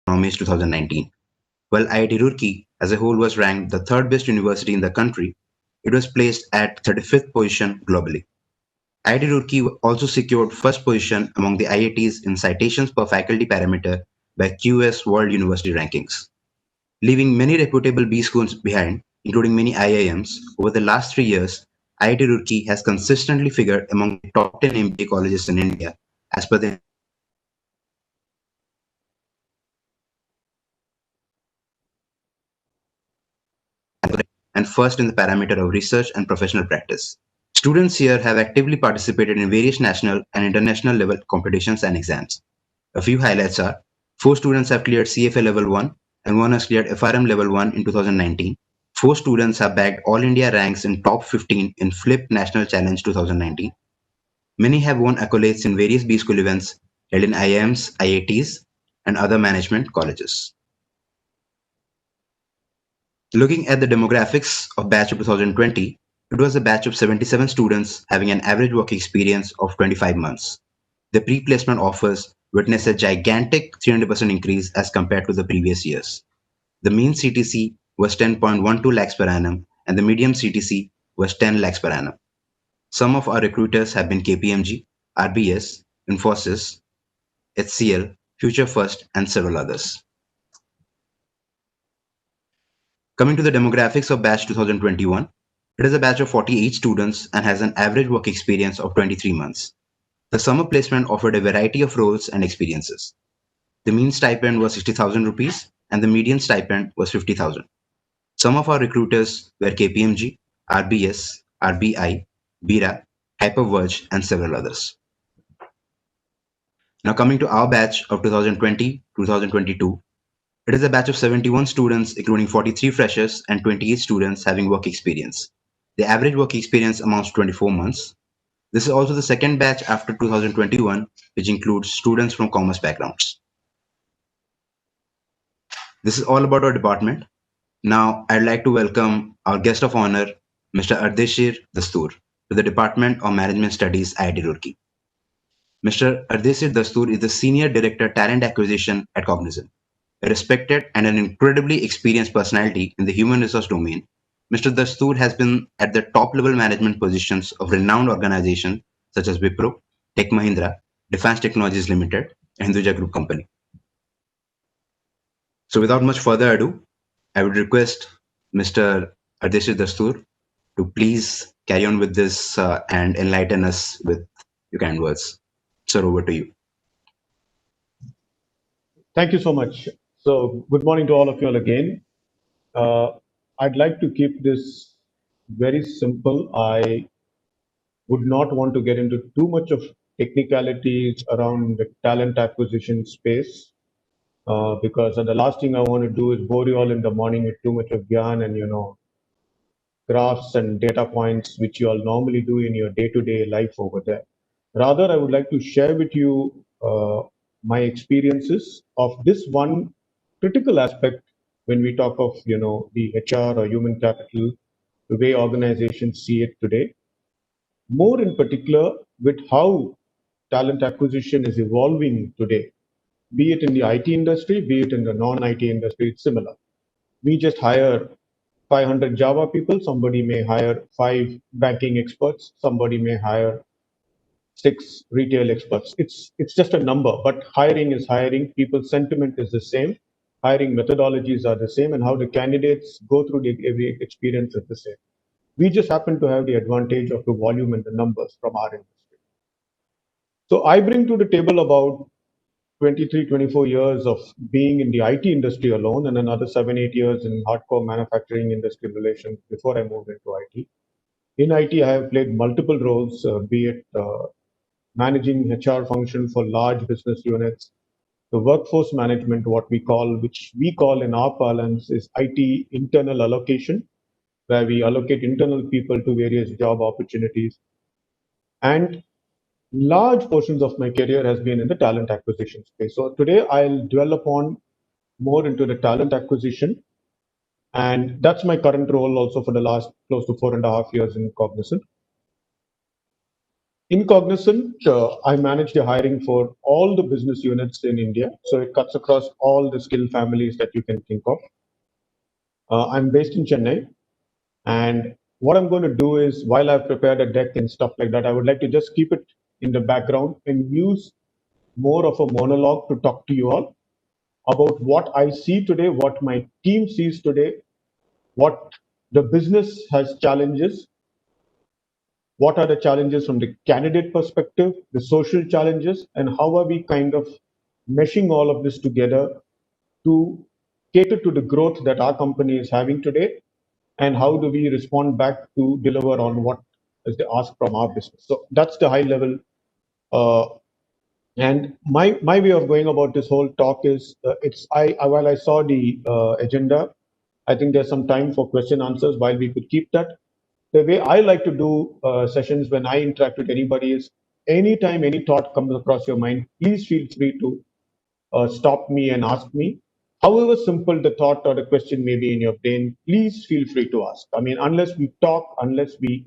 Economics 2019. While IIT Roorkee as a whole was ranked the third best university in the country, it was placed at 35th position globally. IIT Roorkee also secured first position among the IITs in citations per faculty parameter by QS World University Rankings. Leaving many reputable B schools behind, including many IIMs, over the last 3 years, IIT Roorkee has consistently figured among the top 10 MBA colleges in India as per the and first in the parameter of research and professional practice. Students here have actively participated in various national and international level competitions and exams. A few highlights are 4 students have cleared CFA Level 1 and 1 has cleared FRM Level 1 in 2019. 4 students have bagged All India ranks in top 15 in Flip National Challenge 2019. Many have won accolades in various B School events held in IIMs, IITs, and other management colleges. Looking at the demographics of batch of 2020, it was a batch of 77 students having an average work experience of 25 months. The pre-placement offers witnessed a gigantic 300% increase as compared to the previous years. The mean CTC was 10.12 lakhs per annum and the median CTC was 10 lakhs per annum. Some of our recruiters have been KPMG, RBS, Infosys, HCL, Future First, and several others. Coming to the demographics of batch 2021, it is a batch of 48 students and has an average work experience of 23 months. The summer placement offered a variety of roles and experiences. The mean stipend was 60,000 rupees and the median stipend was 50,000. Some of our recruiters were KPMG, RBS, RBI, BIRA, Hyperverge, and several others. Now coming to our batch of 2020-2022, it is a batch of 71 students, including 43 freshers and 28 students having work experience. The average work experience amounts to 24 months. This is also the second batch after 2021, which includes students from commerce backgrounds. This is all about our department. Now, I'd like to welcome our guest of honor, Mr. Ardeshir Dastur, to the Department of Management Studies, IIT Roorkee. Mr. Ardeshir Dastur is the Senior Director Talent Acquisition at Cognizant. A respected and an incredibly experienced personality in the human resource domain, Mr. Dastur has been at the top level management positions of renowned organizations such as Wipro, Tech Mahindra, Defiance Technologies Limited, and Hinduja Group Company. So without much further ado, I would request Mr. Ardeshir Dastur to please carry on with this and enlighten us with your kind words. Sir, over to you. Thank you so much. So, good morning to all of you all again. I'd like to keep this very simple. I would not want to get into too much of technicalities around the talent acquisition space because the last thing I want to do is bore you all in the morning with too much of gyan and graphs and data points which you all normally do in your day-to-day life over there. Rather, I would like to share with you my experiences of this one critical aspect when we talk of the HR or human capital, the way organizations see it today. More in particular with how talent acquisition is evolving today, be it in the IT industry, be it in the non-IT industry, it's similar. We just hire 500 Java people, somebody may hire 5 banking experts, somebody may hire 6 retail experts. It's just a number, but hiring is hiring. People's sentiment is the same. Hiring methodologies are the same, and how the candidates go through every experience is the same. We just happen to have the advantage of the volume and the numbers from our industry. So I bring to the table about 23, 24 years of being in the IT industry alone and another 7, 8 years in hardcore manufacturing industry relations before I moved into IT. In IT, I have played multiple roles, be it managing HR function for large business units, the workforce management, what we call, which we call in our parlance is IT internal allocation, where we allocate internal people to various job opportunities. And large portions of my career has been in the talent acquisition space. So today I'll dwell upon more into the talent acquisition. And that's my current role also for the last close to 4.5 years in Cognizant. In Cognizant, I manage the hiring for all the business units in India. So it cuts across all the skill families that you can think of. I'm based in Chennai. And what I'm going to do is, while I've prepared a deck and stuff like that, I would like to just keep it in the background and use more of a monologue to talk to you all about what I see today, what my team sees today, what the business has challenges, what are the challenges from the candidate perspective, the social challenges, and how are we kind of meshing all of this together to cater to the growth that our company is having today, and how do we respond back to deliver on what is the ask from our business. So that's the high level. Uh, and my way of going about this whole talk is while I saw the agenda, I think there's some time for question answers. While we could keep that, the way I like to do sessions when I interact with anybody is anytime any thought comes across your mind, please feel free to stop me and ask me. However simple the thought or the question may be in your brain, please feel free to ask. I mean, unless we talk, unless we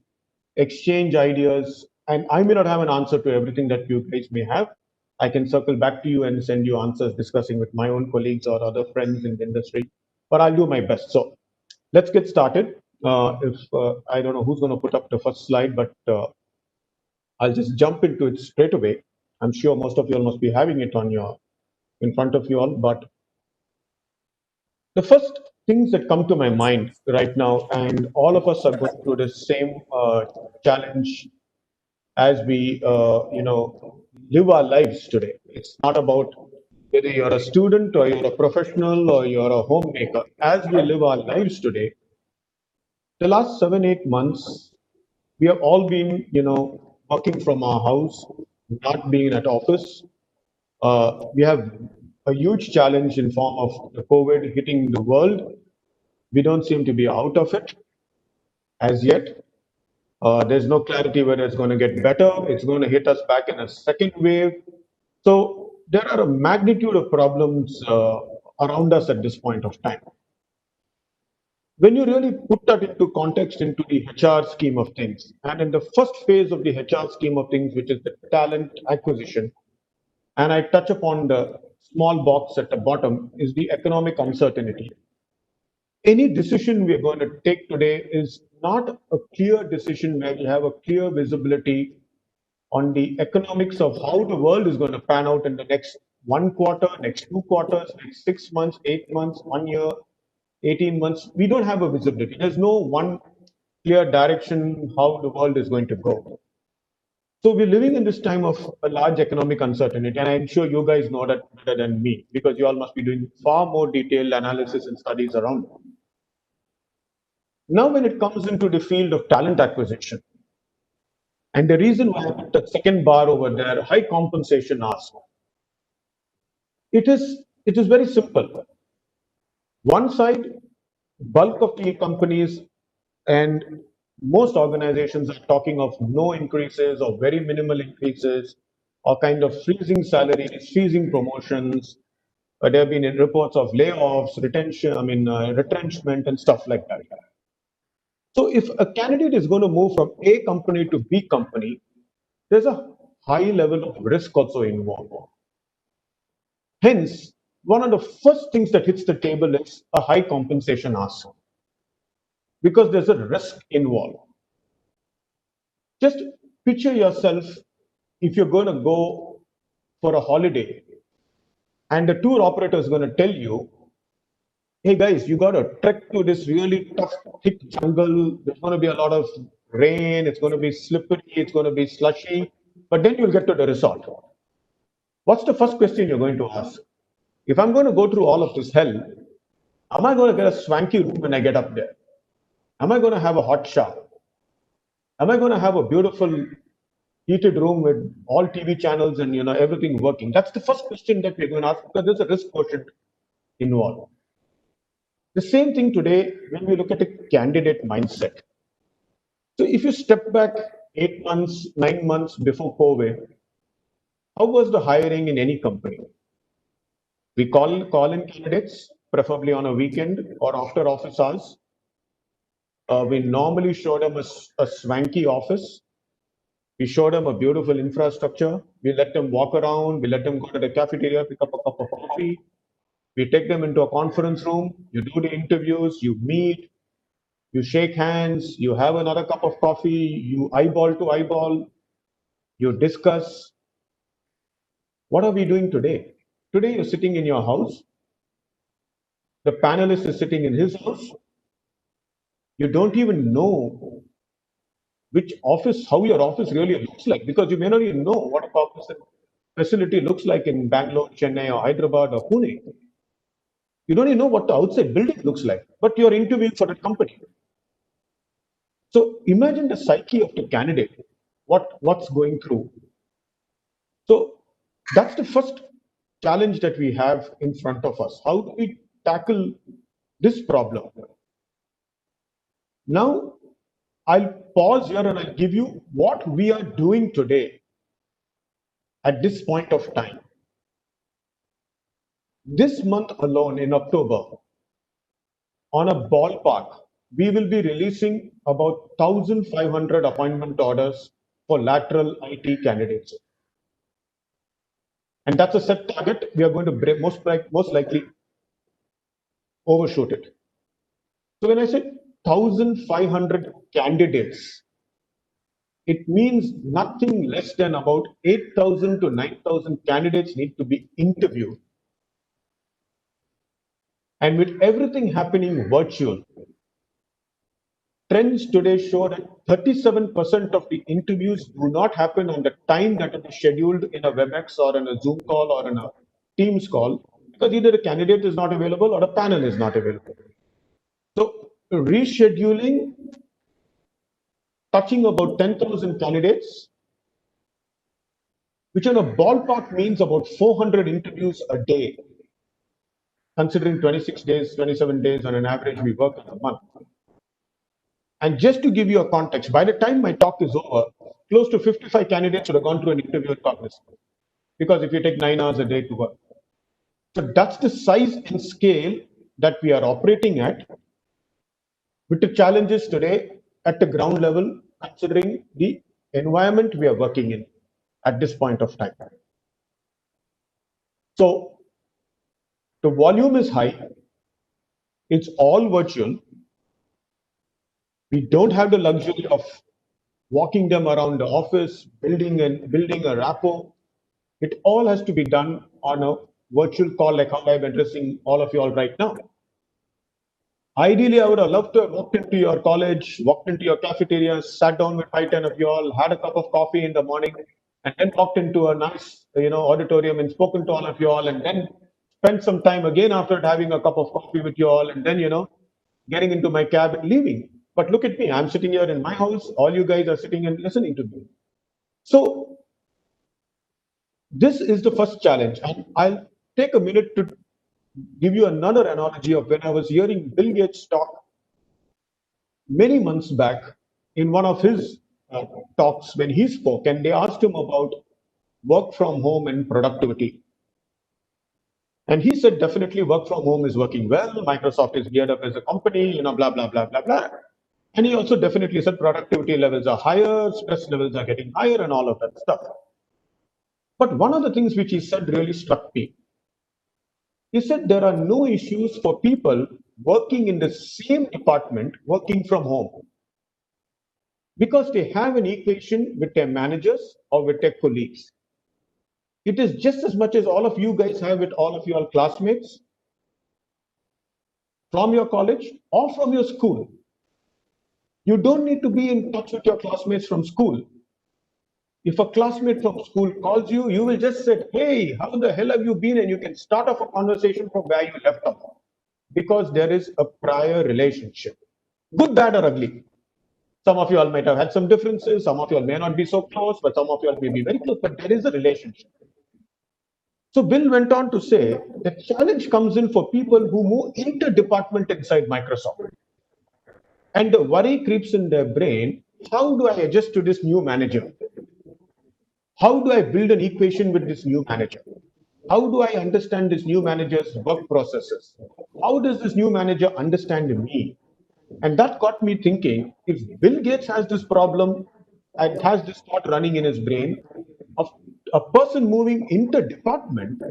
exchange ideas, and I may not have an answer to everything that you guys may have, I can circle back to you and send you answers discussing with my own colleagues or other friends in the industry, but I'll do my best. So let's get started. If I don't know who's going to put up the first slide, but I'll just jump into it straight away. I'm sure most of you all must be having it on your in front of you all, but the first things that come to my mind right now, and all of us are going through the same challenge as we, live our lives today. It's not about whether you're a student or you're a professional or you're a homemaker. As we live our lives today, the last 7, 8 months, we have all been, working from our house, not being at office. We have a huge challenge in form of the COVID hitting the world. We don't seem to be out of it as yet. There's no clarity whether it's going to get better. It's going to hit us back in a second wave. So there are a magnitude of problems around us at this point of time. When you really put that into context into the HR scheme of things, and in the first phase of the HR scheme of things, which is the talent acquisition, and I touch upon the small box at the bottom, is the economic uncertainty. Any decision we are going to take today is not a clear decision where we have a clear visibility on the economics of how the world is going to pan out in the next 1 quarter, next 2 quarters, next 6 months, 8 months, 1 year, 18 months. We don't have a visibility. There's no one clear direction how the world is going to go. So we're living in this time of a large economic uncertainty, and I'm sure you guys know that better than me because you all must be doing far more detailed analysis and studies around it. Now, when it comes into the field of talent acquisition, and the reason why I put that second bar over there, high compensation ask, it is very simple. One side, bulk of the companies and most organizations are talking of no increases or very minimal increases or kind of freezing salaries, freezing promotions. There have been reports of layoffs, retrenchment and stuff like that. So if a candidate is going to move from A company to B company, there's a high level of risk also involved. Hence, one of the first things that hits the table is a high compensation ask because there's a risk involved. Just picture yourself if you're going to go for a holiday and the tour operator is going to tell you, hey guys, you got to trek to this really tough, thick jungle. There's going to be a lot of rain, it's going to be slippery, it's going to be slushy, but then you'll get to the resort. What's the first question you're going to ask? If I'm going to go through all of this hell, am I going to get a swanky room when I get up there? Am I going to have a hot shower? Am I going to have a beautiful heated room with all TV channels and everything working? That's the first question that we're going to ask because there's a risk quotient involved. The same thing today when we look at a candidate mindset. So if you step back 8 months, 9 months before COVID, how was the hiring in any company? We call in candidates, preferably on a weekend or after office hours. We normally showed them a swanky office. We showed them a beautiful infrastructure. We let them walk around. We let them go to the cafeteria, pick up a cup of coffee. We take them into a conference room. You do the interviews. You meet. You shake hands. You have another cup of coffee. You eyeball to eyeball. You discuss. What are we doing today? Today, you're sitting in your house. The panelist is sitting in his house. You don't even know which office, how your office really looks like, because you may not even know what a office facility looks like in Bangalore, Chennai, or Hyderabad, or Pune. You don't even know what the outside building looks like, but you're interviewing for a company. So imagine the psyche of the candidate, what's going through. So that's the first challenge that we have in front of us. How do we tackle this problem? Now, I'll pause here and I'll give you what we are doing today at this point of time. This month alone, in October, on a ballpark, we will be releasing about 1,500 appointment orders for lateral IT candidates. And that's a set target. We are going to break, most likely overshoot it. So when I say 1,500 candidates, it means nothing less than about 8,000 to 9,000 candidates need to be interviewed. And with everything happening virtual, trends today show that 37% of the interviews do not happen on the time that it is scheduled in a WebEx or in a Zoom call or in a Teams call, because either a candidate is not available or a panel is not available. So rescheduling, touching about 10,000 candidates, which in a ballpark means about 400 interviews a day, considering 26 days, 27 days on an average we work in a month. And just to give you a context, by the time my talk is over, close to 55 candidates would have gone through an interview at Cognizant. Because if you take 9 hours a day to work. So that's the size and scale that we are operating at, with the challenges today at the ground level, considering the environment we are working in at this point of time. So the volume is high. It's all virtual. We don't have the luxury of walking them around the office, building a rapport. It all has to be done on a virtual call, like how I'm addressing all of you all right now. Ideally, I would have loved to have walked into your college, walked into your cafeteria, sat down with 5, 10 of you all, had a cup of coffee in the morning, and then walked into a nice, auditorium and spoken to all of you all, and then spent some time again after having a cup of coffee with you all, and then, getting into my cab and leaving. But look at me, I'm sitting here in my house, all you guys are sitting and listening to me. So this is the first challenge. And I'll take a minute to give you another analogy of when I was hearing Bill Gates talk many months back in one of his talks when he spoke, and they asked him about work from home and productivity. And he said, definitely work from home is working well. Microsoft is geared up as a company, blah, blah, blah, blah, blah. And he also definitely said productivity levels are higher, stress levels are getting higher, and all of that stuff. But one of the things which he said really struck me. He said there are no issues for people working in the same department working from home, because they have an equation with their managers or with their colleagues. It is just as much as all of you guys have with all of your classmates from your college or from your school. You don't need to be in touch with your classmates from school. If a classmate from school calls you, you will just say, hey, how the hell have you been? And you can start off a conversation from where you left off, because there is a prior relationship, good, bad, or ugly. Some of you all might have had some differences. Some of you all may not be so close, but some of you all may be very close. But there is a relationship. So Bill went on to say the challenge comes in for people who move inter-department inside Microsoft. And the worry creeps in their brain, how do I adjust to this new manager? How do I build an equation with this new manager? How do I understand this new manager's work processes? How does this new manager understand me? And that got me thinking, if Bill Gates has this problem, and has this thought running in his brain of a person moving inter-department.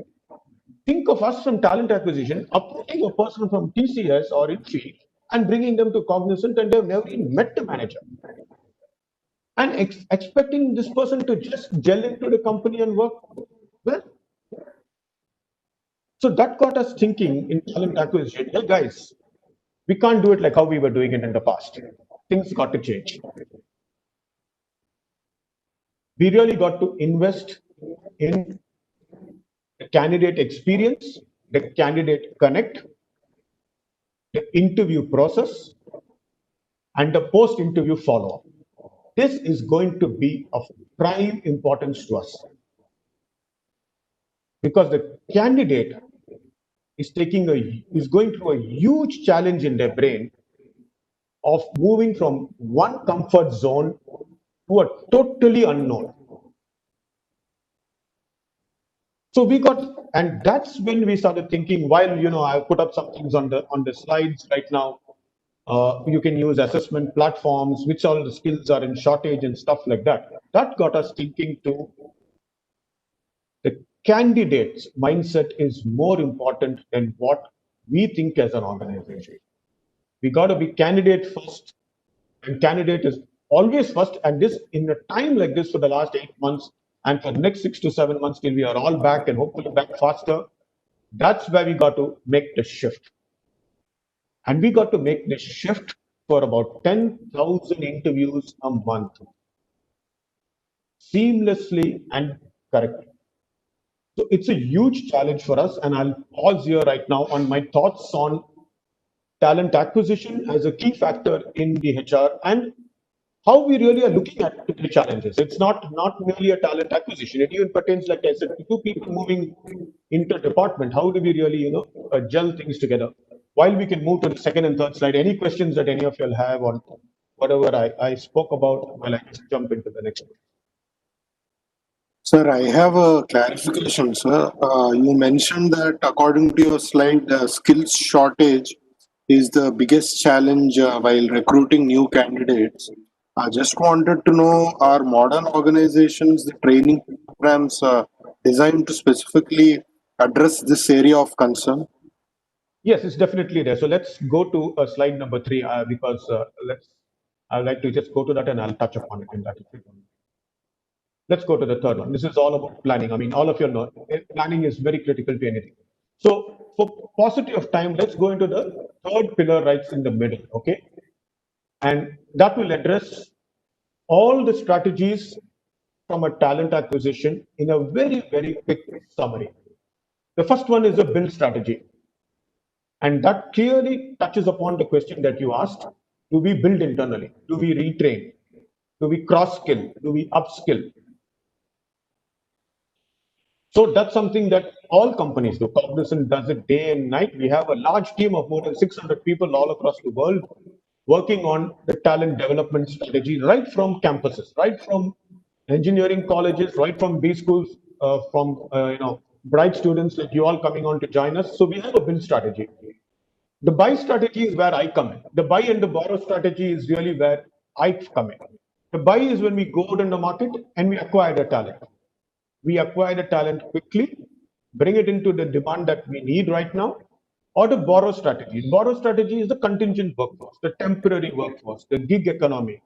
Think of us from talent acquisition approaching a person from TCS or Infi and bringing them to Cognizant, and they've never even met the manager, and expecting this person to just gel into the company and work well. So that got us thinking in talent acquisition, hey guys, we can't do it like how we were doing it in the past. Things got to change. We really got to invest in the candidate experience, the candidate connect, the interview process, and the post interview follow up. This is going to be of prime importance to us because the candidate is going through a huge challenge in their brain of moving from one comfort zone to a totally unknown. So we got, and that's when we started thinking. While I put up some things on the slides right now. You can use assessment platforms, which all the skills are in shortage and stuff like that. That got us thinking to the candidate's mindset is more important than what we think as an organization. We got to be candidate first, and candidate is always first. And this, in a time like this, for the last 8 months, and for the next 6 to 7 months till we are all back and hopefully back faster, that's where we got to make the shift. And we got to make this shift for about 10,000 interviews a month, seamlessly and correctly. So it's a huge challenge for us. And I'll pause here right now on my thoughts on talent acquisition as a key factor in the HR and how we really are looking at the challenges. It's not merely a talent acquisition. It even pertains, like I said, to two people moving into department. How do we really, gel things together? While we can move to the second and third slide, any questions that any of you all have on whatever I spoke about, while I just jump into the next one. Sir, I have a clarification, sir. You mentioned that according to your slide, the skills shortage is the biggest challenge while recruiting new candidates. I just wanted to know, are modern organizations, the training programs designed to specifically address this area of concern? Yes, it's definitely there. So let's go to slide number 3 because I'd like to just go to that and I'll touch upon it in that. Let's go to the third one. This is all about planning. I mean, all of you know planning is very critical to anything. So for paucity of time, let's go into the third pillar right in the middle, okay? And that will address all the strategies from a talent acquisition in a very, very quick summary. The first one is a build strategy. And that clearly touches upon the question that you asked. Do we build internally? Do we retrain? Do we cross skill? Do we upskill? So that's something that all companies do. Cognizant does it day and night. We have a large team of more than 600 people all across the world working on the talent development strategy, right from campuses, right from engineering colleges, right from B schools, from bright students like you all coming on to join us. So we have a build strategy. The buy strategy is where I come in. The buy and the borrow strategy is really where I come in. The buy is when we go out in the market and we acquire the talent. We acquire the talent quickly, bring it into the demand that we need right now, or the borrow strategy. Borrow strategy is the contingent workforce, the temporary workforce, the gig economy,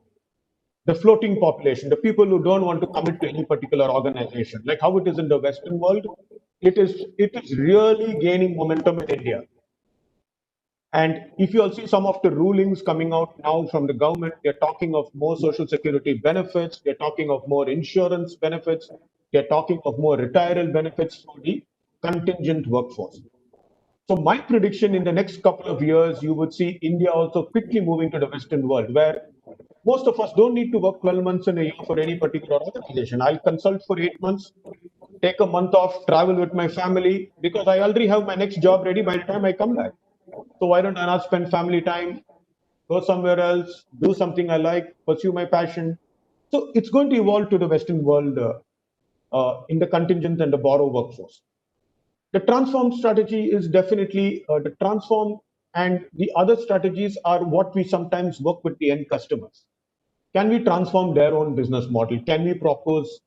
the floating population, the people who don't want to commit to any particular organization, like how it is in the Western world. It is really gaining momentum in India. And if you all see some of the rulings coming out now from the government, they're talking of more social security benefits, they're talking of more insurance benefits, they're talking of more retirement benefits for the contingent workforce. So my prediction in the next couple of years, you would see India also quickly moving to the Western world, where most of us don't need to work 12 months in a year for any particular organization. I'll consult for 8 months, take a month off, travel with my family, because I already have my next job ready by the time I come back. So why don't I not spend family time, go somewhere else, do something I like, pursue my passion? So it's going to evolve to the Western world in the contingent and the borrow workforce. The transform strategy is definitely the transform, and the other strategies are what we sometimes work with the end customers. Can we transform their own business model? Can we propose,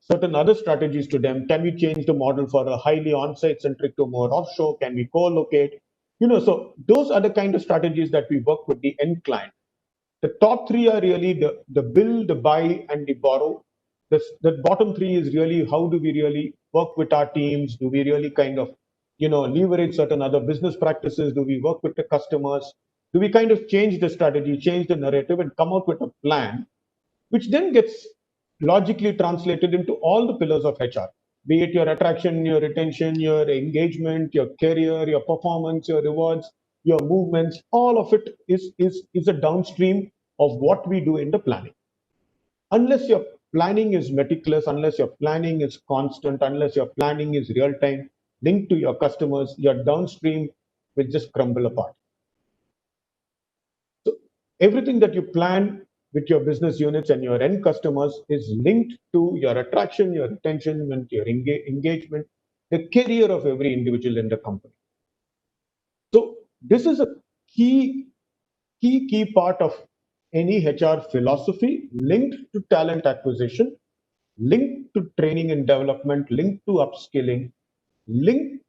certain other strategies to them? Can we change the model for a highly on-site centric to more offshore? Can we co-locate? So those are the kind of strategies that we work with the end client. The top three are really the build, the buy, and the borrow. The bottom three is really how do we really work with our teams? Do we really kind of, leverage certain other business practices? Do we work with the customers? Do we kind of change the strategy, change the narrative, and come out with a plan, which then gets logically translated into all the pillars of HR, be it your attraction, your retention, your engagement, your career, your performance, your rewards, your movements. All of it is a downstream of what we do in the planning. Unless your planning is meticulous, unless your planning is constant, unless your planning is real time, linked to your customers, your downstream will just crumble apart. So everything that you plan with your business units and your end customers is linked to your attraction, your retention, and your engagement, the career of every individual in the company. So this is a key part of any HR philosophy linked to talent acquisition, linked to training and development, linked to upskilling, linked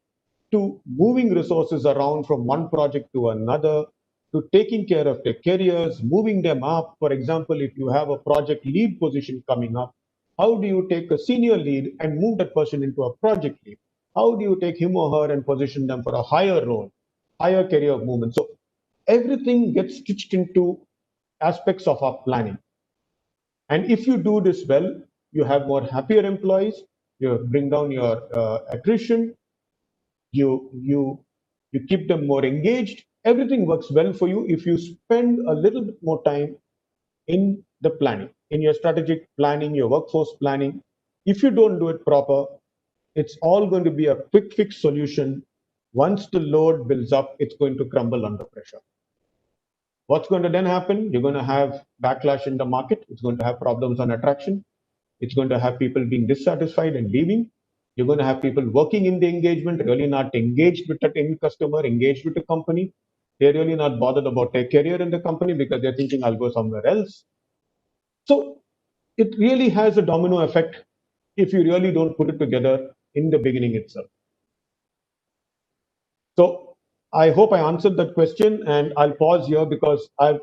to moving resources around from one project to another, to taking care of their careers, moving them up. For example, if you have a project lead position coming up, how do you take a senior lead and move that person into a project lead? How do you take him or her and position them for a higher role, higher career movement? So everything gets stitched into aspects of our planning. And if you do this well, you have more happier employees, you bring down your attrition, you keep them more engaged. Everything works well for you if you spend a little bit more time in the planning, in your strategic planning, your workforce planning. If you don't do it proper, it's all going to be a quick fix solution. Once the load builds up, it's going to crumble under pressure. What's going to then happen? You're going to have backlash in the market. It's going to have problems on attraction. It's going to have people being dissatisfied and leaving. You're going to have people working in the engagement, really not engaged with that end customer, engaged with the company. They're really not bothered about their career in the company because they're thinking, I'll go somewhere else. So it really has a domino effect if you really don't put it together in the beginning itself. So I hope I answered that question, and I'll pause here because I've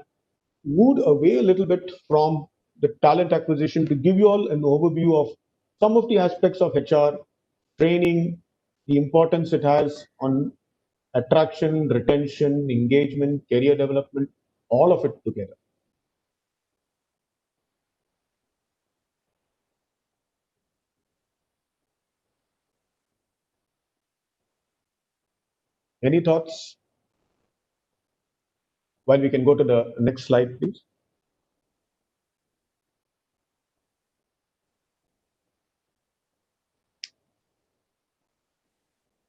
moved away a little bit from the talent acquisition to give you all an overview of some of the aspects of HR, training, the importance it has on attraction, retention, engagement, career development, all of it together. Any thoughts? Well, we can go to the next slide, please.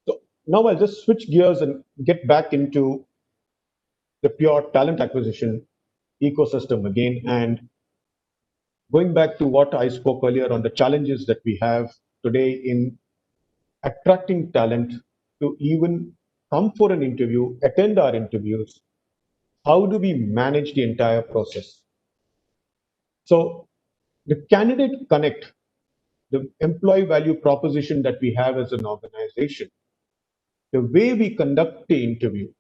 So now I'll just switch gears and get back into the pure talent acquisition ecosystem again. And going back to what I spoke earlier on the challenges that we have today in attracting talent to even come for an interview, attend our interviews, how do we manage the entire process? So the candidate connect, the employee value proposition that we have as an organization, the way we conduct the interview,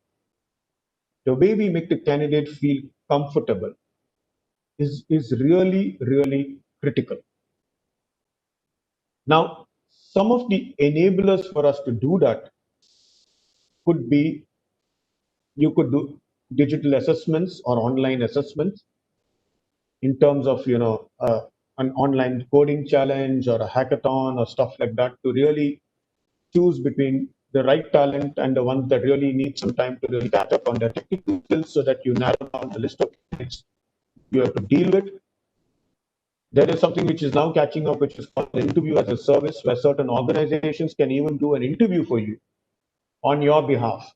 the way we make the candidate feel comfortable is really, really critical. Now, some of the enablers for us to do that could be you could do digital assessments or online assessments in terms of an online coding challenge or a hackathon or stuff like that to really choose between the right talent and the ones that really need some time to really catch up on their technical skills so that you narrow down the list of things you have to deal with. There is something which is now catching up, which is called interview as a service, where certain organizations can even do an interview for you on your behalf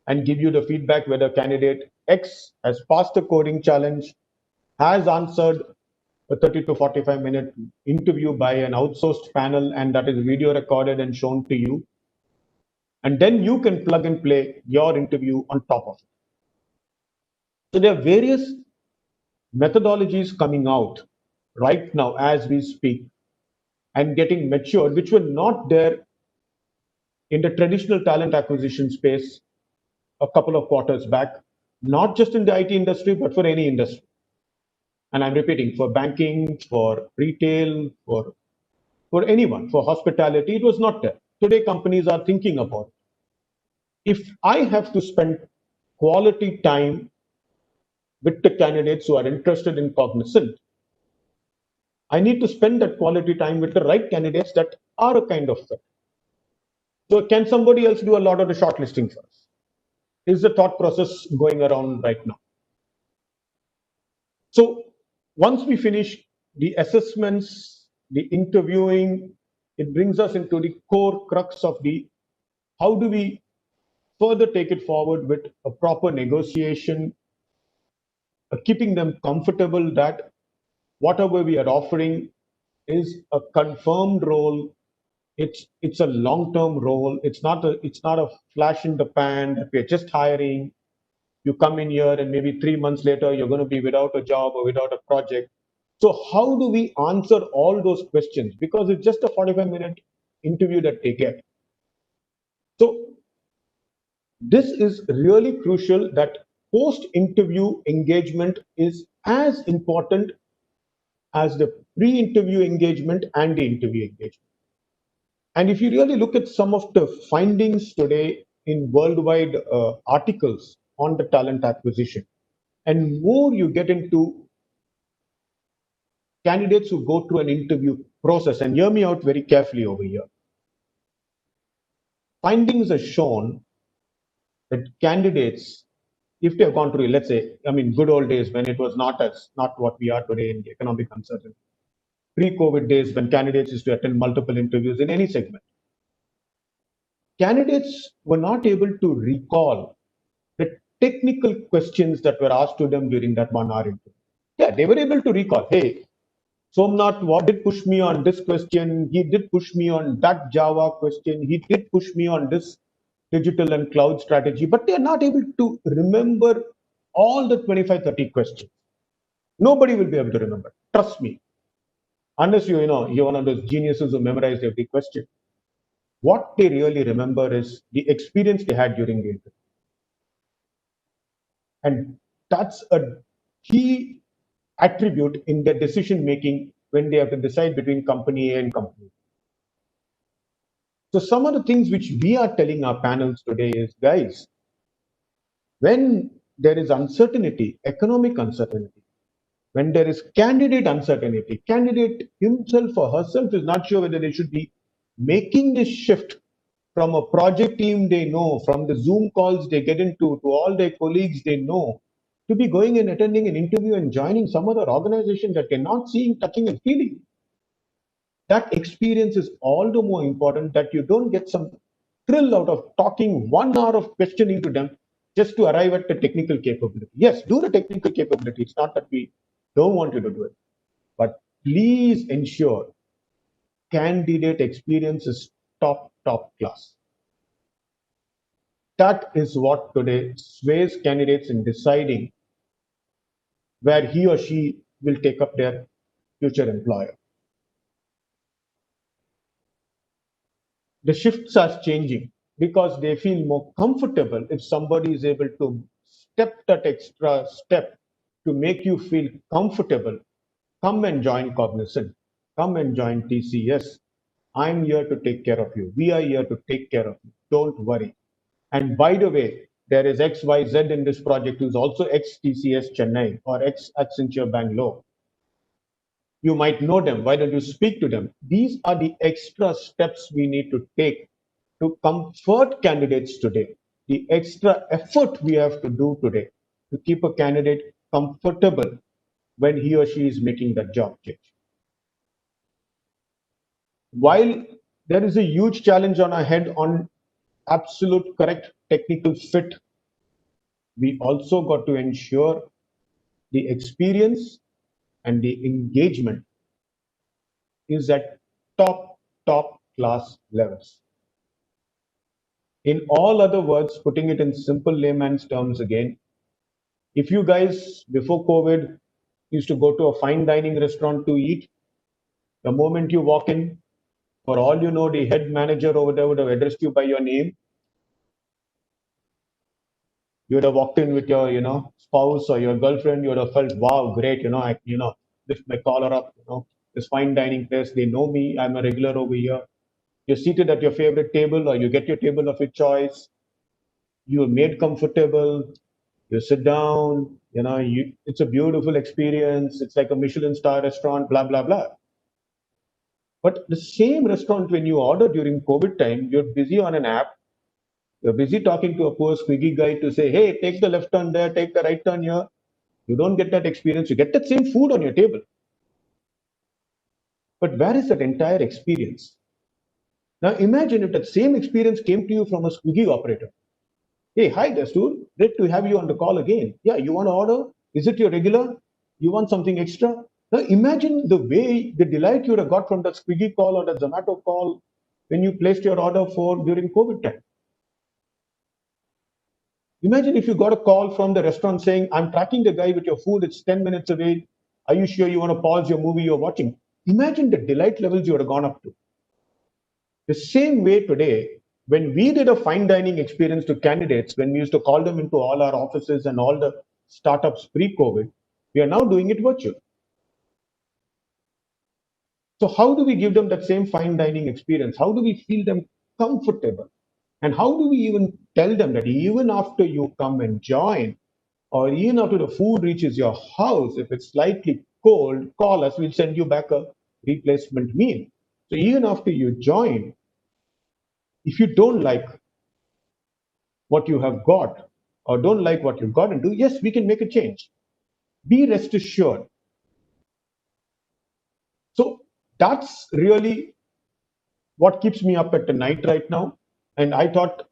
and give you the feedback whether candidate X has passed the coding challenge, has answered a 30 to 45-minute interview by an outsourced panel, and that is video recorded and shown to you. And then you can plug and play your interview on top of it. So there are various methodologies coming out right now as we speak and getting matured, which were not there in the traditional talent acquisition space a couple of quarters back, not just in the IT industry, but for any industry. And I'm repeating, for banking, for retail, for anyone, for hospitality, it was not there. Today, companies are thinking about it. If I have to spend quality time with the candidates who are interested in Cognizant, I need to spend that quality time with the right candidates that are a kind of fit. So, can somebody else do a lot of the shortlisting for us? Is the thought process going around right now? So, once we finish the assessments, the interviewing, it brings us into the core crux of the how do we further take it forward with a proper negotiation, keeping them comfortable that whatever we are offering is a confirmed role. It's a long-term role. It's not a flash in the pan that we're just hiring. You come in here and maybe 3 months later you're going to be without a job or without a project. So how do we answer all those questions? Because it's just a 45-minute interview that they get. So this is really crucial that post-interview engagement is as important as the pre-interview engagement and the interview engagement. And if you really look at some of the findings today in worldwide articles on the talent acquisition, and more you get into candidates who go through an interview process, and hear me out very carefully over here, findings have shown that candidates, if they have gone through, let's say, I mean, good old days when it was not what we are today in the economic uncertainty, pre-COVID days when candidates used to attend multiple interviews in any segment, candidates were not able to recall the technical questions that were asked to them during that 1 hour interview. Yeah, they were able to recall, hey, Somnath did push me on this question. He did push me on that Java question. He did push me on this digital and cloud strategy, but they are not able to remember all the 25, 30 questions. Nobody will be able to remember. Trust me. Unless you're one of those geniuses who memorized every question. What they really remember is the experience they had during the interview. And that's a key attribute in their decision making when they have to decide between company A and company B. So some of the things which we are telling our panels today is, guys, when there is uncertainty, economic uncertainty, when there is candidate uncertainty, candidate himself or herself is not sure whether they should be making this shift from a project team they know, from the Zoom calls they get into, to all their colleagues they know, to be going and attending an interview and joining some other organization that they're not seeing, touching, and feeling. That experience is all the more important, that you don't get some thrill out of talking 1 hour of questioning to them just to arrive at the technical capability. Yes, do the technical capability. It's not that we don't want you to do it, but please ensure candidate experience is top class. That is what today sways candidates in deciding where he or she will take up their future employer. The shifts are changing because they feel more comfortable if somebody is able to step that extra step to make you feel comfortable. Come and join Cognizant. Come and join TCS. I'm here to take care of you. We are here to take care of you. Don't worry. And by the way, there is XYZ in this project who's also ex TCS Chennai or ex Accenture Bangalore. You might know them. Why don't you speak to them? These are the extra steps we need to take to comfort candidates today. The extra effort we have to do today to keep a candidate comfortable when he or she is making that job change. While there is a huge challenge on our head on absolute correct technical fit, we also got to ensure the experience and the engagement is at top class levels. In all other words, putting it in simple layman's terms again, if you guys before COVID used to go to a fine dining restaurant to eat. The moment you walk in, for all you know, the head manager over there would have addressed you by your name. You would have walked in with your, spouse or your girlfriend. You would have felt, wow, great. Lift my collar up. This fine dining place. They know me. I'm a regular over here. You're seated at your favorite table, or you get your table of your choice. You are made comfortable. You sit down. It's a beautiful experience. It's like a Michelin star restaurant. Blah blah blah. But the same restaurant, when you order during COVID time, you're busy on an app. You're busy talking to a poor Swiggy guy to say, hey, take the left turn there, take the right turn here. You don't get that experience. You get that same food on your table. But where is that entire experience? Now imagine if that same experience came to you from a Swiggy operator. Hey, hi, Dastur. Great to have you on the call again. Yeah, you want to order? Is it your regular? You want something extra? Now imagine the way, the delight you would have got from that Swiggy call or the Zomato call when you placed your order for during COVID time. Imagine if you got a call from the restaurant saying, I'm tracking the guy with your food, it's 10 minutes away. Are you sure you want to pause your movie you're watching? Imagine the delight levels you would have gone up to. The same way today, when we did a fine dining experience to candidates, when we used to call them into all our offices and all the startups pre-COVID, we are now doing it virtual. So how do we give them that same fine dining experience? How do we feel them comfortable? And how do we even tell them that even after you come and join, or even after the food reaches your house, if it's slightly cold, call us, we'll send you back a replacement meal. So even after you join, if you don't like what you have got or don't like what you've got into, yes, we can make a change. Be rest assured. So that's really what keeps me up at the night right now. And I thought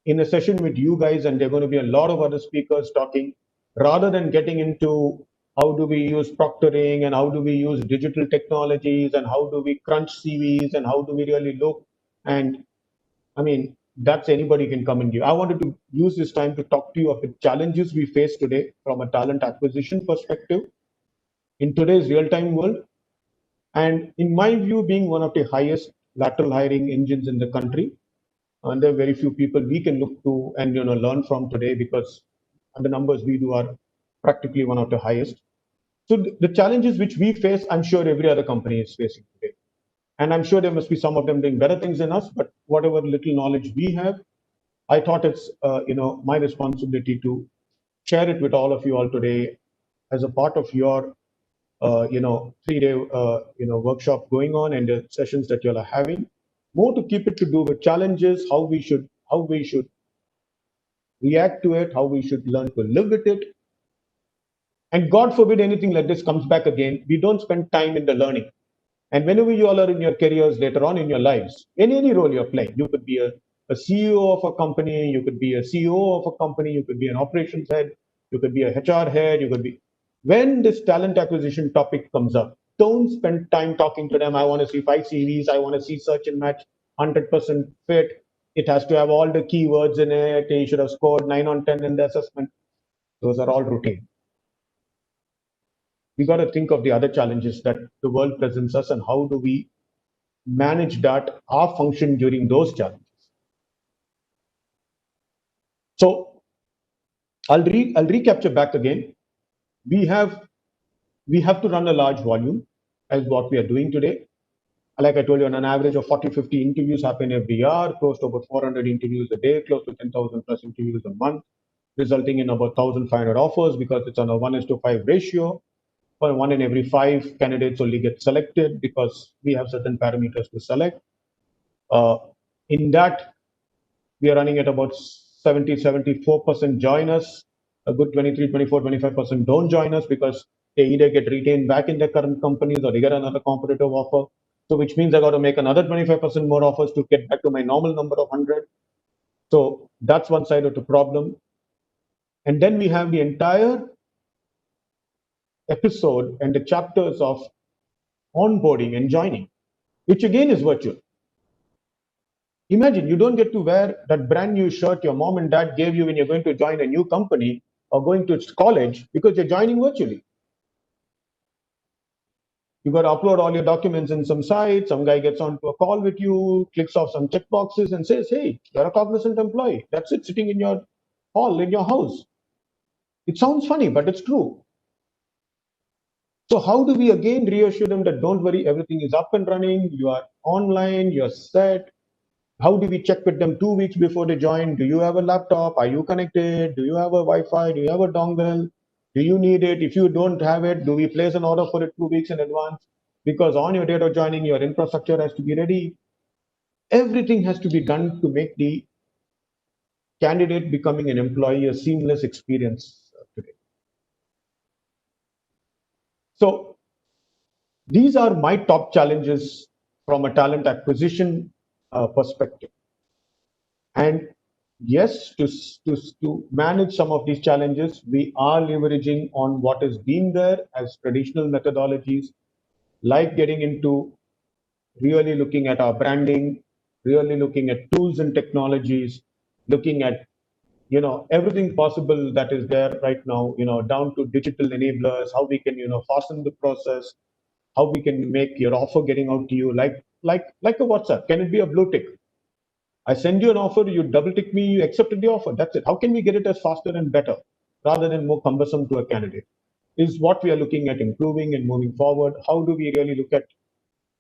in a session with you guys, and there are going to be a lot of other speakers talking, rather than getting into how do we use proctoring and how do we use digital technologies and how do we crunch CVs and how do we really look. And I mean, that's anybody can come and give. I wanted to use this time to talk to you of the challenges we face today from a talent acquisition perspective in today's real-time world. And in my view, being one of the highest lateral hiring engines in the country, and there are very few people we can look to and learn from today, because the numbers we do are practically one of the highest. So the challenges which we face, I'm sure every other company is facing today. And I'm sure there must be some of them doing better things than us, but whatever little knowledge we have, I thought it's my responsibility to share it with all of you all today as a part of your 3-day workshop going on and the sessions that you all are having. More to keep it to do with challenges, how we should react to it, how we should learn to live with it. And God forbid anything like this comes back again, we don't spend time in the learning. And whenever you all are in your careers later on in your lives, in any role you're playing, you could be a CEO of a company, you could be a CEO of a company, you could be an operations head, you could be a HR head, you could be. When this talent acquisition topic comes up, don't spend time talking to them. I want to see 5 CVs, I want to see search and match 100% fit. It has to have all the keywords in it. You should have scored 9 on 10 in the assessment. Those are all routine. We got to think of the other challenges that the world presents us and how do we manage that, our function during those challenges. So I'll recapture back again. We have to run a large volume as what we are doing today. Like I told you, on an average of 40-50 interviews happen every year, close to about 400 interviews a day, close to 10,000 plus interviews a month, resulting in about 1,500 offers, because it's on a 1:5 ratio. For 1 in every 5 candidates only get selected because we have certain parameters to select. In that, we are running at about 74% join us. A good 23, 24, 25% don't join us because they either get retained back in their current companies or they get another competitive offer. So which means I got to make another 25% more offers to get back to my normal number of 100. So that's one side of the problem. And then we have the entire episode and the chapters of onboarding and joining, which again is virtual. Imagine you don't get to wear that brand new shirt your mom and dad gave you when you're going to join a new company or going to college because you're joining virtually. You got to upload all your documents in some site. Some guy gets onto a call with you, clicks off some checkboxes, and says, "Hey, you're a Cognizant employee." That's it, sitting in your hall in your house. It sounds funny, but it's true. So how do we again reassure them that don't worry, everything is up and running, you are online, you're set? How do we check with them 2 weeks before they join? Do you have a laptop? Are you connected? Do you have a Wi-Fi? Do you have a dongle? Do you need it? If you don't have it, do we place an order for it 2 weeks in advance? Because on your date of joining, your infrastructure has to be ready. Everything has to be done to make the candidate becoming an employee a seamless experience today. So these are my top challenges from a talent acquisition perspective. And yes, to manage some of these challenges, we are leveraging on what has been there as traditional methodologies, like getting into really looking at our branding, really looking at tools and technologies, looking at everything possible that is there right now, down to digital enablers, how we can fasten the process, how we can make your offer getting out to you like a WhatsApp. Can it be a blue tick? I send you an offer, you double tick me, you accepted the offer. That's it. How can we get it as faster and better rather than more cumbersome to a candidate? Is what we are looking at improving and moving forward. How do we really look at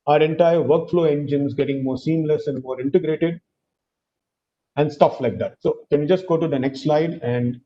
our entire workflow engines getting more seamless and more integrated and stuff like that? So can we just go to the next slide? And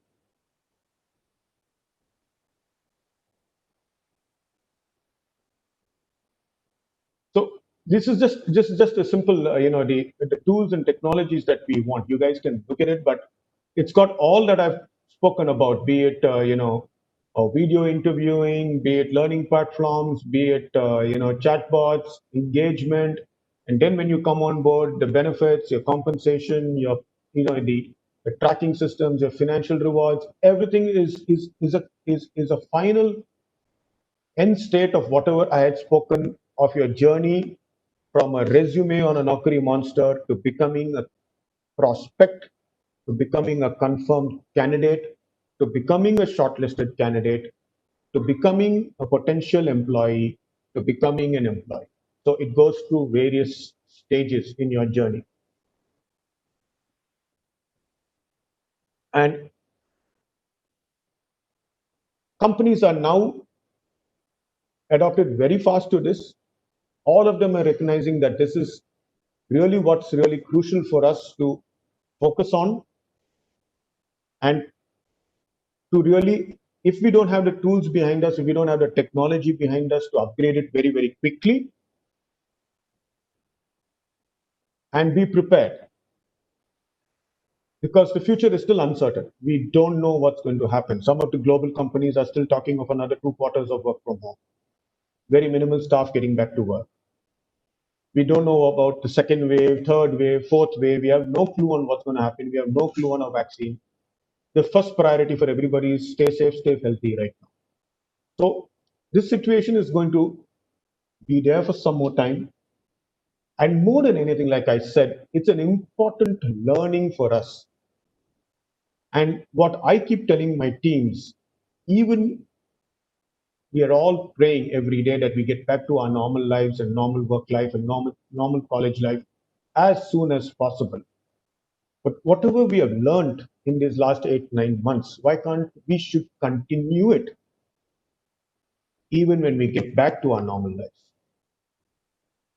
so this is just a simple, the tools and technologies that we want. You guys can look at it, but it's got all that I've spoken about, be it video interviewing, be it learning platforms, be it chatbots, engagement, and then when you come on board, the benefits, your compensation, your the tracking systems, your financial rewards, everything is a final end state of whatever I had spoken of your journey from a resume on a Naukri monster to becoming a prospect, to becoming a confirmed candidate, to becoming a shortlisted candidate, to becoming a potential employee, to becoming an employee. So it goes through various stages in your journey. And companies are now adopted very fast to this. All of them are recognizing that this is really what's really crucial for us to focus on, and to really, if we don't have the tools behind us, if we don't have the technology behind us to upgrade it very, very quickly and be prepared, because the future is still uncertain. We don't know what's going to happen. Some of the global companies are still talking of another 2 quarters of work from home, very minimal staff getting back to work. We don't know about the second wave, third wave, fourth wave. We have no clue on what's going to happen. We have no clue on a vaccine. The first priority for everybody is stay safe, stay healthy right now. So this situation is going to be there for some more time. And more than anything, like I said, it's an important learning for us. And what I keep telling my teams, even we are all praying every day that we get back to our normal lives and normal work life and normal college life as soon as possible. But whatever we have learned in these last 8, 9 months, why can't we should continue it even when we get back to our normal lives?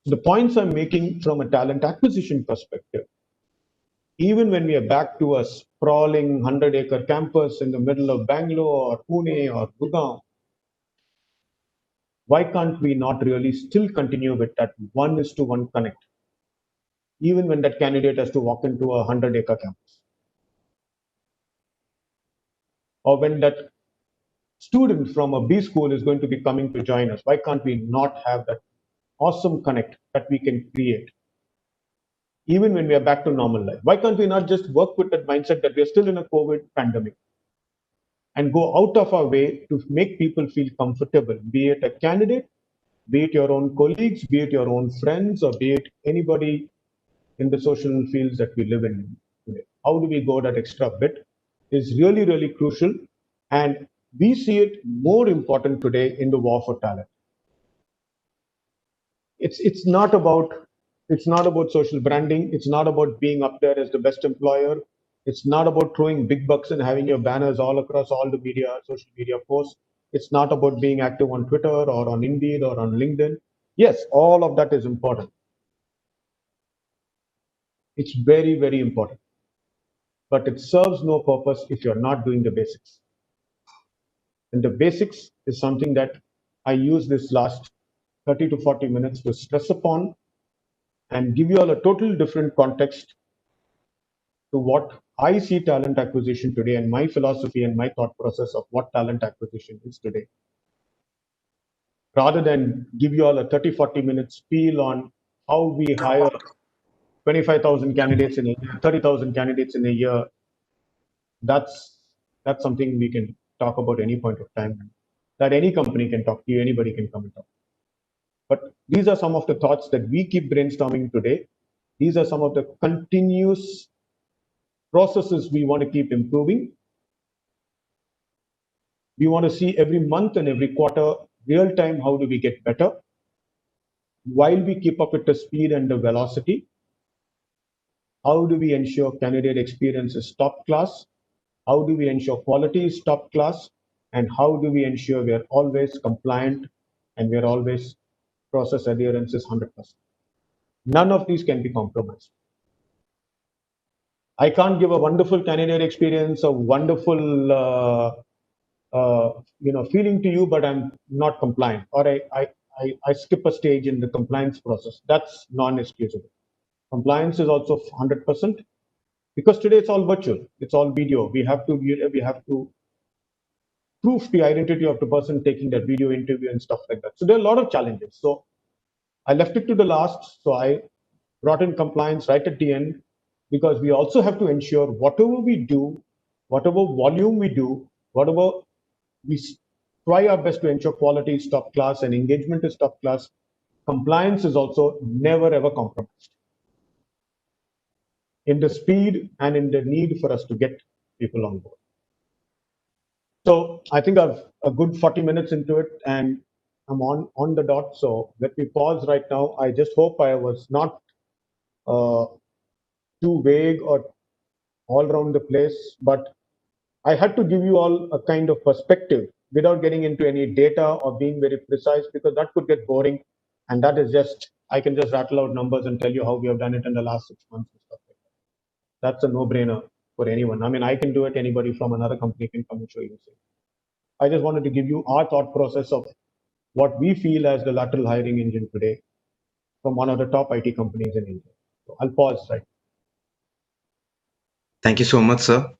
The points I'm making from a talent acquisition perspective, even when we are back to a sprawling 100-acre campus in the middle of Bangalore or Pune or Gurgaon, why can't we not really still continue with that 1:1 connect, even when that candidate has to walk into a 100-acre campus? Or when that student from a B school is going to be coming to join us, why can't we not have that awesome connect that we can create, even when we are back to normal life? Why can't we not just work with that mindset that we are still in a COVID pandemic and go out of our way to make people feel comfortable, be it a candidate, be it your own colleagues, be it your own friends, or be it anybody in the social fields that we live in today? How do we go that extra bit is really, really crucial. And we see it more important today in the war for talent. it's not about social branding. It's not about being up there as the best employer. It's not about throwing big bucks and having your banners all across all the media, social media posts. It's not about being active on Twitter or on Indeed or on LinkedIn. Yes, all of that is important. It's very, very important. But it serves no purpose if you're not doing the basics. And the basics is something that I use this last 30 to 40 minutes to stress upon and give you all a total different context to what I see talent acquisition today and my philosophy and my thought process of what talent acquisition is today. Rather than give you all a 30, 40 minute spiel on how we hire 25,000 candidates in a year, 30,000 candidates in a year, that's something we can talk about any point of time. That any company can talk to you, anybody can come and talk. But these are some of the thoughts that we keep brainstorming today. These are some of the continuous processes we want to keep improving. We want to see every month and every quarter, real time, how do we get better while we keep up with the speed and the velocity. How do we ensure candidate experience is top class? How do we ensure quality is top class? And how do we ensure we are always compliant and we are always process adherence is 100%? None of these can be compromised. I can't give a wonderful candidate experience, a wonderful feeling to you, but I'm not compliant, or I skip a stage in the compliance process. That's non-excusable. Compliance is also 100% because today it's all virtual, it's all video. We have to prove the identity of the person taking that video interview and stuff like that. So there are a lot of challenges. So I left it to the last. So I brought in compliance right at the end because we also have to ensure whatever we do, whatever volume we do, whatever we try our best to ensure quality is top class and engagement is top class. Compliance is also never ever compromised in the speed and in the need for us to get people on board. So I think I've a good 40 minutes into it and I'm on the dot. So let me pause right now. I just hope I was not too vague or all around the place, but I had to give you all a kind of perspective without getting into any data or being very precise because that could get boring. And that is just, I can just rattle out numbers and tell you how we have done it in the last 6 months and stuff like that. That's a no-brainer for anyone. I mean, I can do it. Anybody from another company can come and show you the same. I just wanted to give you our thought process of what we feel as the lateral hiring engine today from one of the top IT companies in India. So I'll pause right. Thank you so much, sir,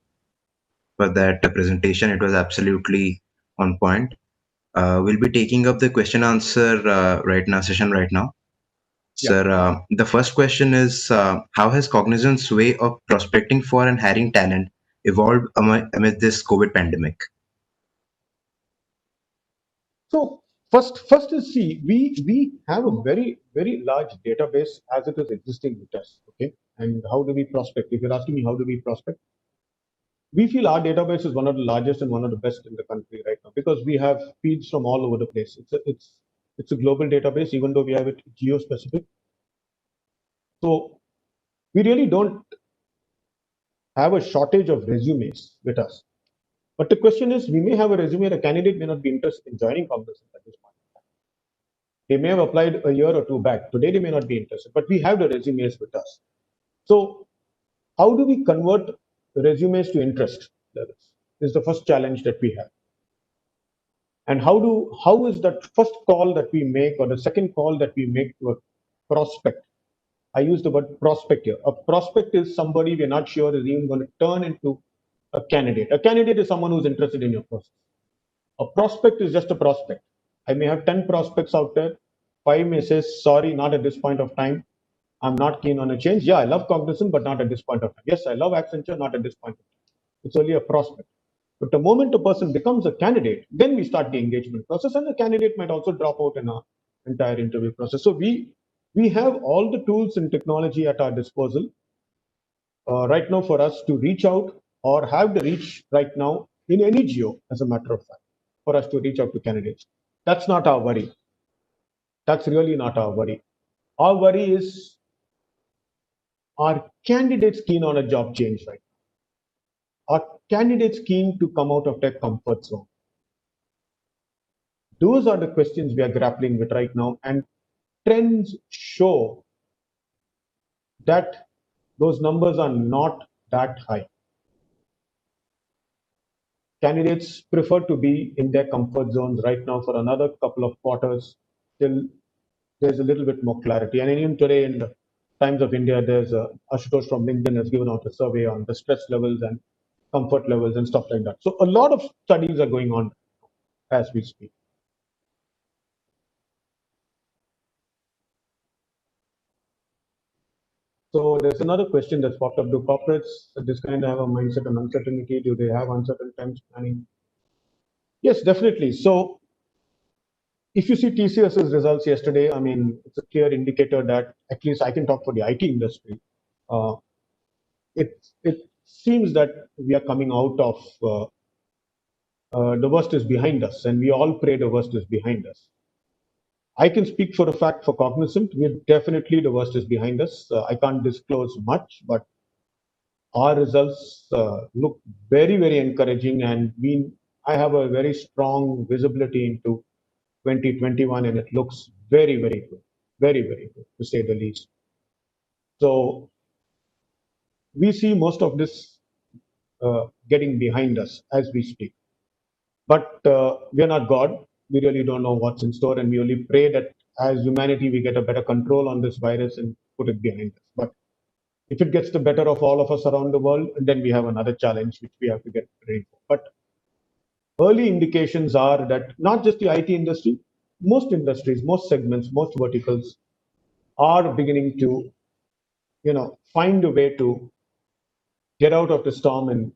for that presentation. It was absolutely on point. We'll be taking up the question answer session right now. Yeah. Sir, the first question is how has Cognizant's way of prospecting for and hiring talent evolved amid this COVID pandemic? So first is see, we have a very large database as it is existing with us. Okay, and how do we prospect? If you're asking me how do we prospect, we feel our database is one of the largest and one of the best in the country right now because we have feeds from all over the place. It's a global database, even though we have it geo specific. So we really don't have a shortage of resumes with us. But the question is, we may have a resume, a candidate may not be interested in joining Cognizant at this point. They may have applied a year or two back. Today, they may not be interested, but we have the resumes with us. So how do we convert resumes to interest levels is the first challenge that we have. And how is that first call that we make or the second call that we make to a prospect? I use the word prospect here. A prospect is somebody we're not sure is even going to turn into a candidate. A candidate is someone who's interested in your process. A prospect is just a prospect. I may have 10 prospects out there. 5 may say, sorry, not at this point of time. I'm not keen on a change. Yeah, I love Cognizant, but not at this point of time. Yes, I love Accenture, not at this point of time. It's only a prospect. But the moment a person becomes a candidate, then we start the engagement process, and the candidate might also drop out in our entire interview process. So we have all the tools and technology at our disposal right now for us to reach out or have the reach right now in any geo, as a matter of fact, for us to reach out to candidates. That's not our worry. That's really not our worry. Our worry is, are candidates keen on a job change, right? Are candidates keen to come out of their comfort zone? Those are the questions we are grappling with right now, and trends show that those numbers are not that high. Candidates prefer to be in their comfort zones right now for another couple of quarters till there's a little bit more clarity. And even today in the Times of India, there's Ashutosh from LinkedIn has given out a survey on the stress levels and comfort levels and stuff like that. So a lot of studies are going on as we speak. So there's another question that's popped up. Do corporates at this kind of have a mindset on uncertainty? Do they have uncertain times planning? Yes, definitely. So if you see TCS's results yesterday, I mean, it's a clear indicator that at least I can talk for the IT industry. Uh, it seems that we are coming out of the worst is behind us, and we all pray the worst is behind us. I can speak for a fact for Cognizant. We're definitely the worst is behind us. I can't disclose much, but our results look very, very encouraging, and I have a very strong visibility into 2021, and it looks very, very, very good, to say the least. So we see most of this getting behind us as we speak. But we are not God. We really don't know what's in store, and we only pray that as humanity we get a better control on this virus and put it behind us. But if it gets the better of all of us around the world, then we have another challenge which we have to get ready for. But early indications are that not just the IT industry, most industries, most segments, most verticals are beginning to, find a way to get out of the storm and,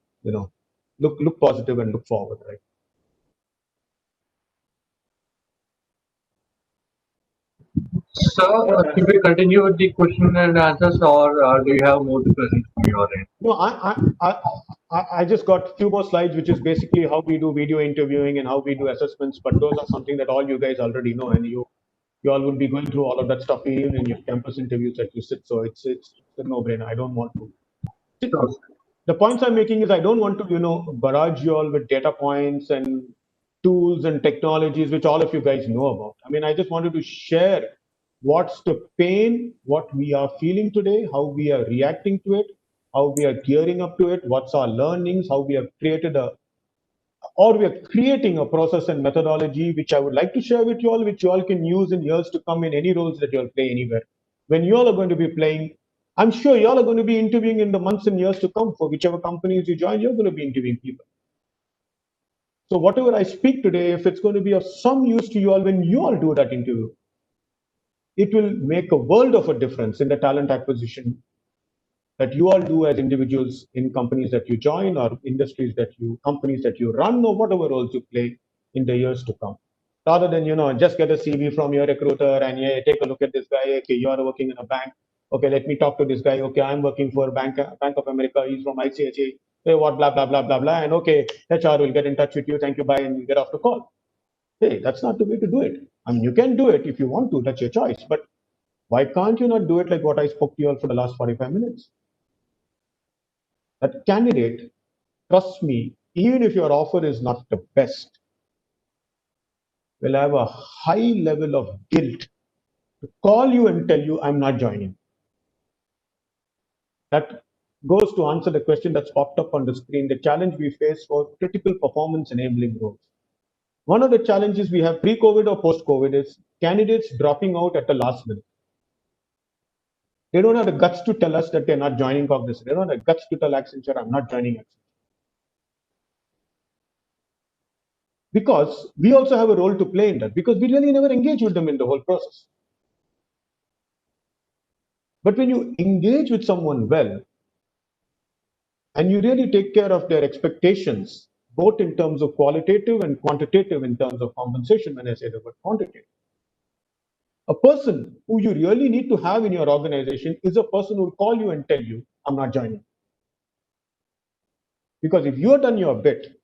look positive and look forward, right? So, should we continue with the question and answers, or do you have more questions from your end? No, I just got a few more slides, which is basically how we do video interviewing and how we do assessments. But those are something that all you guys already know, and you all will be going through all of that stuff even in your campus interviews that you sit. So it's a no-brainer. I don't want to. Sure. The points I'm making is I don't want to, barrage you all with data points and tools and technologies, which all of you guys know about. I mean, I just wanted to share what's the pain, what we are feeling today, how we are reacting to it, how we are gearing up to it, what's our learnings, how we have we are creating a process and methodology which I would like to share with you all, which you all can use in years to come in any roles that you'll play anywhere. When you all are going to be playing, I'm sure you all are going to be interviewing in the months and years to come for whichever companies you join, you're going to be interviewing people. So whatever I speak today, if it's going to be of some use to you all when you all do that interview, it will make a world of a difference in the talent acquisition that you all do as individuals in companies that you join or companies that you run or whatever roles you play in the years to come. Rather than, just get a CV from your recruiter and yeah, take a look at this guy. Okay, you are working in a bank. Okay, let me talk to this guy. Okay, I'm working for Bank of America. He's from ICICI. Hey, what, blah, blah, blah, blah, blah. And okay, HR will get in touch with you. Thank you, bye, and you get off the call. Hey, that's not the way to do it. I mean, you can do it if you want to. That's your choice. But why can't you not do it like what I spoke to you all for the last 45 minutes? That candidate, trust me, even if your offer is not the best, will have a high level of guilt to call you and tell you, I'm not joining. That goes to answer the question that's popped up on the screen, the challenge we face for critical performance enabling roles. One of the challenges we have pre-COVID or post-COVID is candidates dropping out at the last minute. They don't have the guts to tell us that they're not joining Cognizant. They don't have the guts to tell Accenture, I'm not joining Accenture. Because we also have a role to play in that, because we really never engage with them in the whole process. But when you engage with someone well, and you really take care of their expectations, both in terms of qualitative and quantitative in terms of compensation, when I say the word quantitative, a person who you really need to have in your organization is a person who will call you and tell you, I'm not joining. Because if you've done your bit,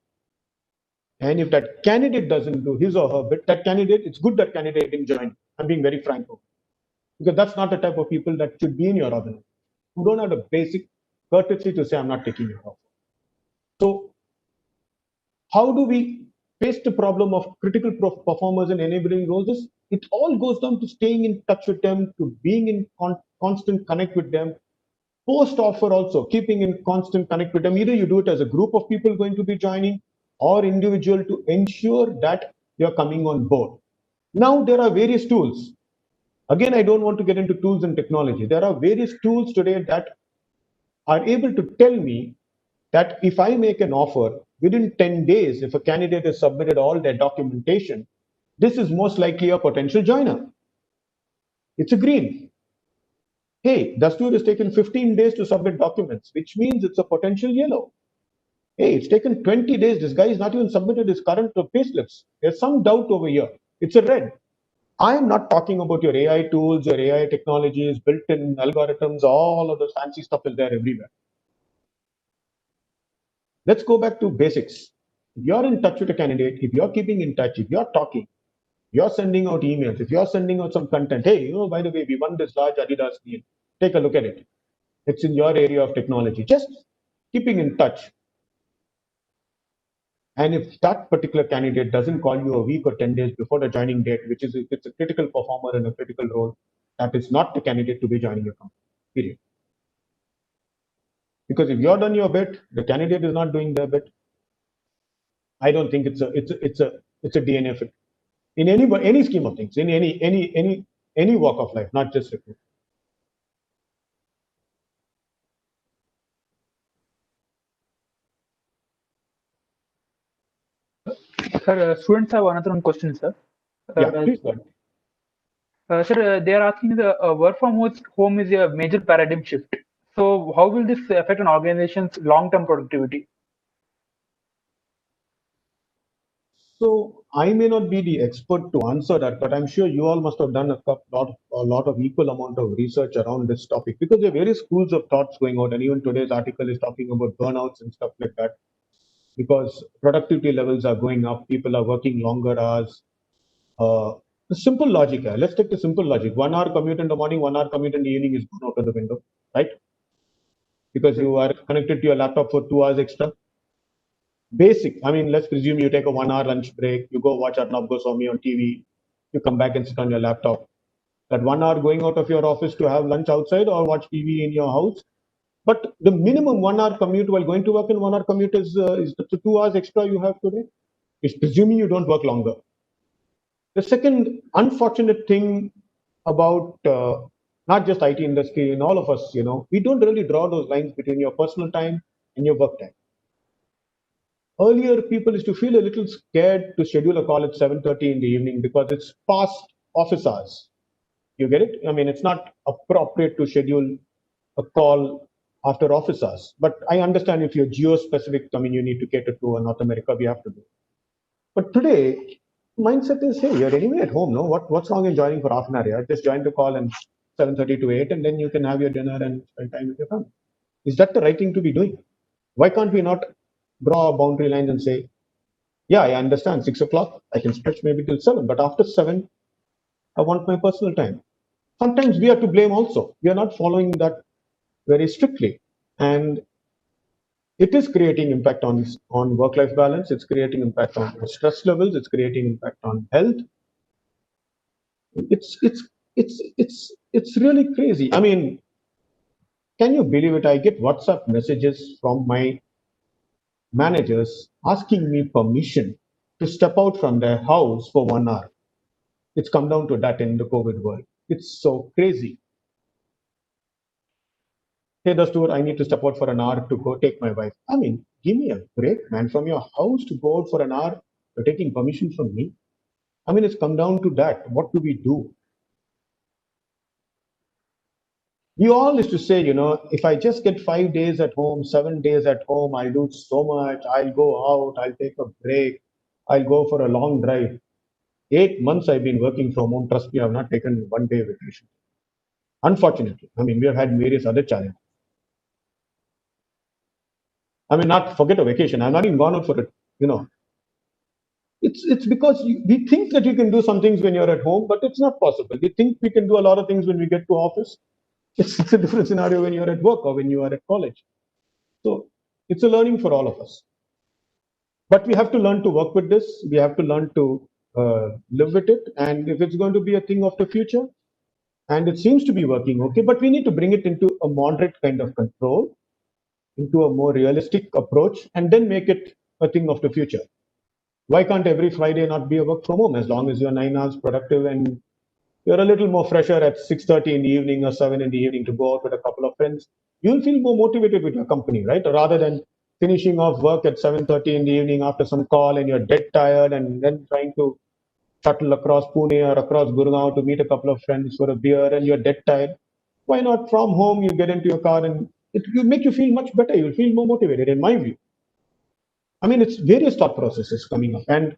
and if that candidate doesn't do his or her bit, it's good that candidate didn't join. I'm being very frank. because that's not the type of people that should be in your organization, who don't have the basic courtesy to say, I'm not taking your offer. So how do we face the problem of critical performers and enabling roles? It all goes down to staying in touch with them, to being in constant connect with them. Post offer also, keeping in constant connect with them. Either you do it as a group of people going to be joining or individual to ensure that you're coming on board. Now there are various tools. Again, I don't want to get into tools and technology. There are various tools today that are able to tell me that if I make an offer within 10 days, if a candidate has submitted all their documentation, this is most likely a potential joiner. It's a green. Hey, Dastur has taken 15 days to submit documents, which means it's a potential yellow. Hey, it's taken 20 days. This guy has not even submitted his current payslips. There's some doubt over here. It's a red. I am not talking about your AI tools, your AI technologies, built-in algorithms, all of the fancy stuff is there everywhere. Let's go back to basics. If you're in touch with a candidate, if you're keeping in touch, if you're talking, you're sending out emails, if you're sending out some content, hey, by the way, we won this large Adidas deal. Take a look at it. It's in your area of technology. Just keeping in touch. And if that particular candidate doesn't call you a week or 10 days before the joining date, which is if it's a critical performer in a critical role, that is not the candidate to be joining your company. Period. Because if you're done your bit, the candidate is not doing their bit. I don't think it's a DNA fit in any scheme of things, in any walk of life, not just recruitment. Sir, students have another one question, sir. Yeah, please go ahead. Sir, they are asking the work from home is a major paradigm shift. So, how will this affect an organization's long-term productivity? So I may not be the expert to answer that, but I'm sure you all must have done a lot of equal amount of research around this topic, because there are various schools of thoughts going out, and even today's article is talking about burnouts and stuff like that. Because productivity levels are going up, people are working longer hours. The simple logic, let's take the simple logic. 1 hour commute in the morning, 1 hour commute in the evening is gone out of the window, right? Because you are connected to your laptop for 2 hours extra. Basic. I mean, let's presume you take a 1 hour lunch break, you go watch Arnab Goswami on TV, you come back and sit on your laptop. That 1 hour going out of your office to have lunch outside or watch TV in your house. But the minimum 1 hour commute while going to work and 1 hour commute is the 2 hours extra you have today. It's presuming you don't work longer. The second unfortunate thing about not just IT industry, in all of us, we don't really draw those lines between your personal time and your work time. Earlier, people used to feel a little scared to schedule a call at 7:30 in the evening because it's past office hours. You get it? I mean, it's not appropriate to schedule a call after office hours. But I understand if you're geo-specific, I mean, you need to cater to North America, we have to do. But today, mindset is, hey, you're anyway at home, no? What's wrong in joining for half an hour? Yeah? Just join the call and 7:30 to 8, and then you can have your dinner and spend time with your family. Is that the right thing to be doing? Why can't we not draw a boundary lines and say, yeah, I understand 6 o'clock, I can stretch maybe till 7, but after 7, I want my personal time. Sometimes we are to blame also. We are not following that very strictly. And it is creating impact on work-life balance. It's creating impact on stress levels. It's creating impact on health. It's really crazy. I mean, can you believe it? I get WhatsApp messages from my managers asking me permission to step out from their house for 1 hour. It's come down to that in the COVID world. It's so crazy. Hey, Dastur, I need to step out for an hour to go take my wife. I mean, give me a break, man. From your house to go out for an hour, you're taking permission from me. I mean, it's come down to that. What do we do? We all used to say, if I just get 5 days at home, 7 days at home, I'll do so much. I'll go out, I'll take a break, I'll go for a long drive. 8 months I've been working from home. Trust me, I've not taken 1 day vacation. Unfortunately, I mean, we have had various other challenges. I mean, not forget a vacation. I've not even gone out for it, It's because we think that you can do some things when you're at home, but it's not possible. We think we can do a lot of things when we get to office. It's a different scenario when you're at work or when you are at college. So it's a learning for all of us. But we have to learn to work with this. We have to learn to live with it. And if it's going to be a thing of the future, and it seems to be working okay, but we need to bring it into a moderate kind of control, into a more realistic approach, and then make it a thing of the future. Why can't every Friday not be a work from home as long as you're 9 hours productive and you're a little more fresher at 6:30 in the evening or 7 in the evening to go out with a couple of friends? You'll feel more motivated with your company, right? Rather than finishing off work at 7:30 in the evening after some call and you're dead tired and then trying to shuttle across Pune or across Gurgaon to meet a couple of friends for a beer and you're dead tired. Why not from home you get into your car and it will make you feel much better. You'll feel more motivated, in my view. I mean, it's various thought processes coming up, and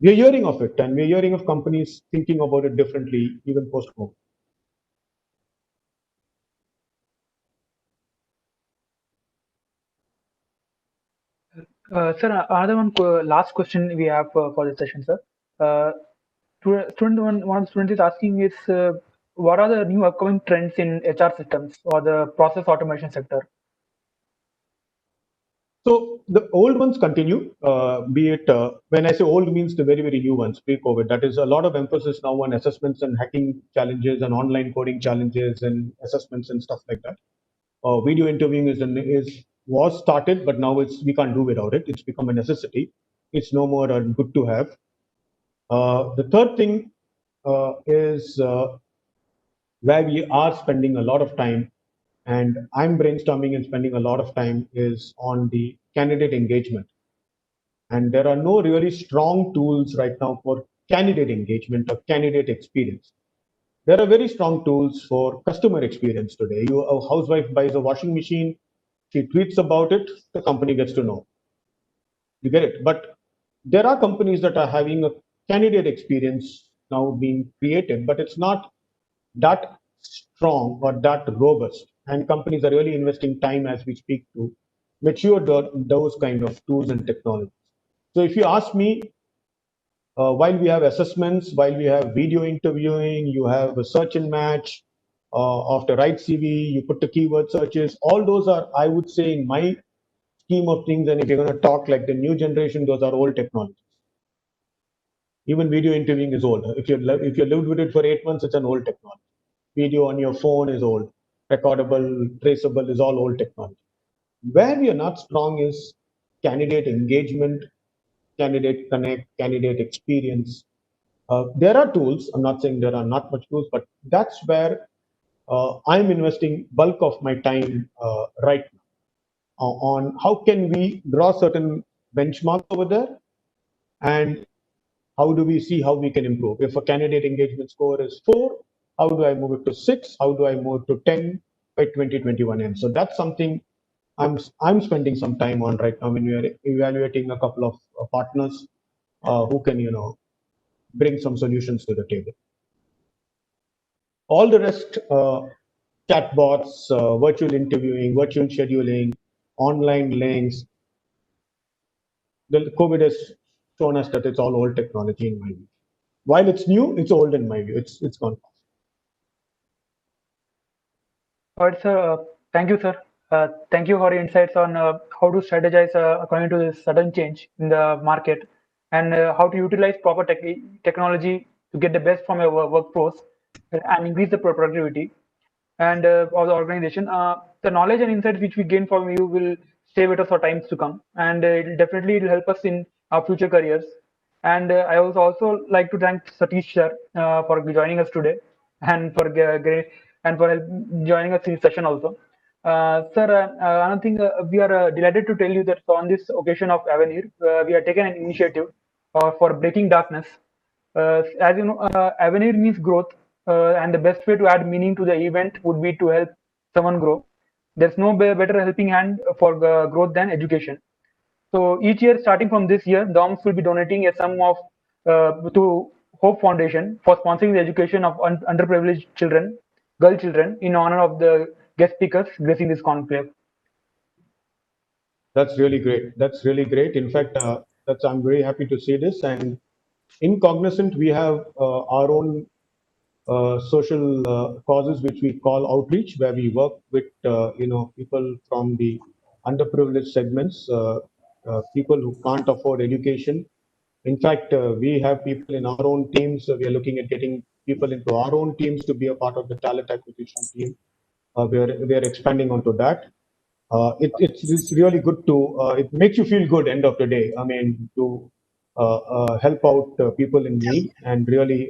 we're hearing of it, and we're hearing of companies thinking about it differently, even post COVID. Sir, another last question we have for this session, sir. Uh, one of the students is asking is what are the new upcoming trends in HR systems or the process automation sector? So the old ones continue, be it when I say old means the very, very new ones pre-COVID. That is a lot of emphasis now on assessments and hacking challenges and online coding challenges and assessments and stuff like that. Video interviewing is was started, but now we can't do without it. It's become a necessity. It's no more good to have. The third thing is where we are spending a lot of time, and I'm brainstorming and spending a lot of time, is on the candidate engagement. And there are no really strong tools right now for candidate engagement or candidate experience. There are very strong tools for customer experience today. A housewife buys a washing machine, she tweets about it, the company gets to know. You get it? But there are companies that are having a candidate experience now being created, but it's not that strong or that robust. And companies are really investing time as we speak to mature those kind of tools and technologies. So if you ask me, while we have assessments, while we have video interviewing, you have a search and match of the right CV, you put the keyword searches, all those are, I would say, in my scheme of things, and if you're going to talk like the new generation, those are old technologies. Even video interviewing is old. If you lived with it for 8 months, it's an old technology. Video on your phone is old. Recordable, traceable is all old technology. Where we are not strong is candidate engagement, candidate connect, candidate experience. There are tools. I'm not saying there are not much tools, but that's where I'm investing bulk of my time right now on how can we draw certain benchmarks over there, and how do we see how we can improve. If a candidate engagement score is 4, how do I move it to 6? How do I move it to 10 by 2021 end? So that's something I'm spending some time on right now when we are evaluating a couple of partners who can bring some solutions to the table. All the rest, chatbots, virtual interviewing, virtual scheduling, online links, the COVID has shown us that it's all old technology in my view. While it's new, it's old in my view. It's gone past. All right, sir. Thank you, sir. Thank you for your insights on how to strategize according to this sudden change in the market and how to utilize proper technology to get the best from your workforce and increase the productivity and of the organization. The knowledge and insights which we gain from you will stay with us for times to come, and it will help us in our future careers. And I would also like to thank Satish sir for joining us today and for great and for joining us in this session also. Sir, another thing, we are delighted to tell you that on this occasion of Avenir, we have taken an initiative for breaking darkness. As you know, Avenir means growth, and the best way to add meaning to the event would be to help someone grow. There's no better helping hand for growth than education. So each year, starting from this year, DOMS will be donating a sum of to Hope Foundation for sponsoring the education of underprivileged children, girl children, in honor of the guest speakers gracing this conclave. That's really great. That's really great. In fact, I'm very happy to see this. And in Cognizant, we have our own social causes which we call outreach, where we work with people from the underprivileged segments, people who can't afford education. In fact, we have people in our own teams. We are looking at getting people into our own teams to be a part of the talent acquisition team. We are expanding onto that. It's really good to, it makes you feel good end of the day. I mean, to help out people in need and really,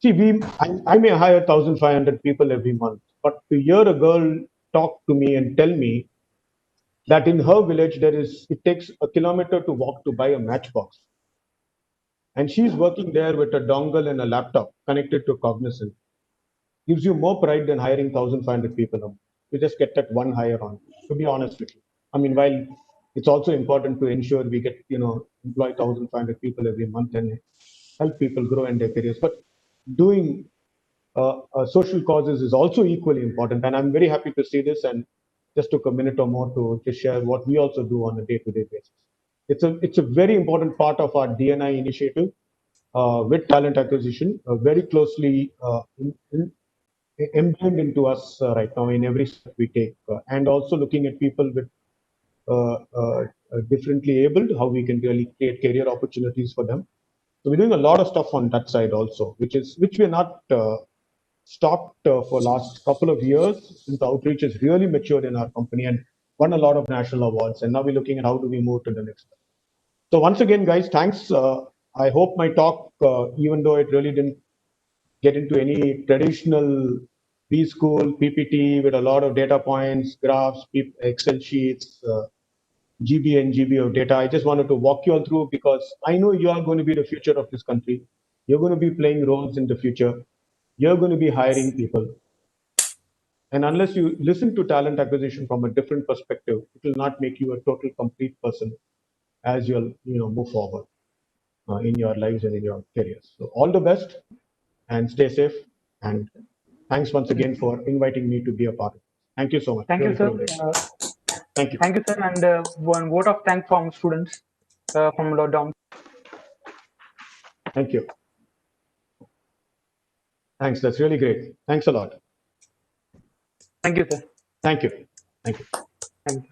see, I may hire 1,500 people every month, but to hear a girl talk to me and tell me that in her village, it takes a kilometer to walk to buy a matchbox. And she's working there with a dongle and a laptop connected to Cognizant. Gives you more pride than hiring 1,500 people a month. You just get that one hire on, to be honest with you. I mean, while it's also important to ensure we get, employ 1,500 people every month and help people grow in their careers. But doing social causes is also equally important. And I'm very happy to see this and just took a minute or more to just share what we also do on a day-to-day basis. It's a very important part of our DNI initiative with talent acquisition, very closely embedded into us right now in every step we take, and also looking at people with uh, uh, differently abled, how we can really create career opportunities for them. So we're doing a lot of stuff on that side also, which we're not stopped for last couple of years since the outreach has really matured in our company and won a lot of national awards. And now we're looking at how do we move to the next step. So once again, guys, thanks. I hope my talk, even though it really didn't get into any traditional preschool PPT with a lot of data points, graphs, Excel sheets, GB and GB of data. I just wanted to walk you all through because I know you are going to be the future of this country. You're going to be playing roles in the future. You're going to be hiring people. And unless you listen to talent acquisition from a different perspective, it will not make you a total complete person as you'll move forward in your lives and in your careers. So all the best and stay safe. And thanks once again for inviting me to be a part of it. Thank you so much. Thank you, Really sir. privileged. Thank you. Thank you, sir. And one vote of thanks from students from lockdown. Thank you. Thanks. That's really great. Thanks a lot. Thank you, sir. Thank you. Thank you. Thank you.